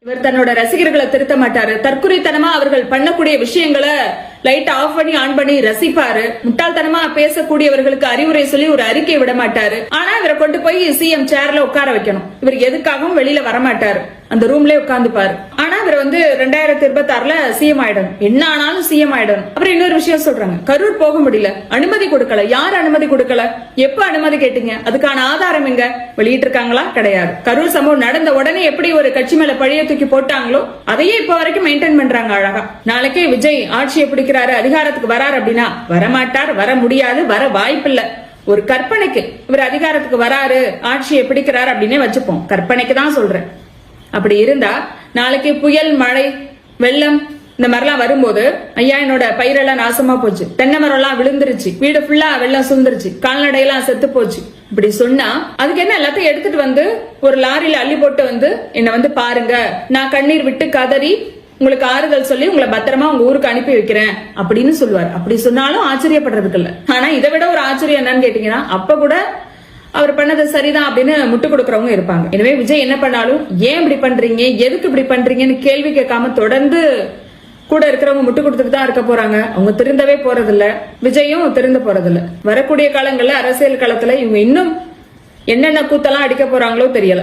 இவர் தன்னோட ரசிகர்களை திருத்த மாட்டாரு. தற்குறித்தனமா அவர்கள் பண்ணக்கூடிய விஷயங்களை லைட் ஆஃப் பண்ணி ஆன் பண்ணி ரசிப்பாரு. முட்டாள்தனமா பேசக்கூடியவர்களுக்கு அறிவுரை சொல்லி ஒரு அறிக்கை விட மாட்டாரு. ஆனா இவரை கொண்டு போய் சிஎம் சேர்ல உட்கார வைக்கணும். இவர் எதுக்காகவும் வெளியில வரமாட்டாரு, அந்த ரூம்லயே உட்கார்ந்துப்பாரு. ஆனா இவர் 2026ல சிஎம் ஆயிடணும், என்ன ஆனாலும் சிஎம் ஆயிடணும். அப்புறம் இன்னொரு விஷயம் சொல்றாங்க, கரூர் போக முடியல, அனுமதி கொடுக்கல. யார் அனுமதி கொடுக்கல? எப்ப அனுமதி கேட்டீங்க? அதுக்கான ஆதாரம் எங்க? வெளியிட்டு இருக்காங்களா? கிடையாது. கரூர் சம்பவம் நடந்த உடனே எப்படி ஒரு கட்சி மேல பழிய தூக்கி போட்டாங்களோ அதையே இப்ப வரைக்கும் மெயின்டைன் பண்றாங்க அழகா. நாளைக்கே விஜய் ஆட்சியை பிடிக்கிறாரு, அதிகாரத்துக்கு வராரு அப்படின்னா வரமாட்டார், வர முடியாது, வர வாய்ப்பில்லை. ஒரு கற்பனைக்கு இவர் அதிகாரத்துக்கு வராரு, ஆட்சியை பிடிக்கிறாரு அப்படின்னே வச்சுப்போம். கற்பனைக்கு தான் சொல்றேன். அப்படி இருந்தா நாளைக்கு புயல், மழை, வெள்ளம் இந்த மாதிரிலாம் வரும்போது, ஐயா என்னோட பயிரெல்லாம் நாசமா போச்சு, தென்னை மரம் எல்லாம் விழுந்துருச்சு, வீடு ஃபுல்லா வெள்ளம் சூழ்ந்துருச்சு, கால்நடையெல்லாம் செத்து போச்சு, இப்படி சொன்னா அதுக்கு என்ன? எல்லாத்தையும் எடுத்துட்டு ஒரு லாரியில அள்ளி போட்டு என்ன பாருங்க, நான் கண்ணீர் விட்டு கதறி உங்களுக்கு ஆறுதல் சொல்லி உங்களை பத்திரமா உங்க ஊருக்கு அனுப்பி வைக்கிறேன் அப்படின்னு சொல்லுவார். அப்படி சொன்னாலும் ஆச்சரியப்படுறதுக்கு இல்ல. ஆனா இதை விட ஒரு ஆச்சரியம் என்னன்னு கேட்டீங்கன்னா, அப்ப கூட அவர் பண்ணது சரிதான் அப்படின்னு முட்டு கொடுக்கறவங்க இருப்பாங்க. எனவே விஜய் என்ன பண்ணாலும் ஏன் இப்படி பண்றீங்க, எதுக்கு இப்படி பண்றீங்கன்னு கேள்வி கேட்காம தொடர்ந்து கூட இருக்கிறவங்க முட்டு கொடுத்துட்டு தான் இருக்க போறாங்க. அவங்க திருந்தவே போறதில்ல, விஜயும் திருந்த போறதில்ல. வரக்கூடிய காலங்கள்ல அரசியல் களத்துல இவங்க இன்னும் என்னென்ன கூத்தெல்லாம் அடிக்க போறாங்களோ தெரியல.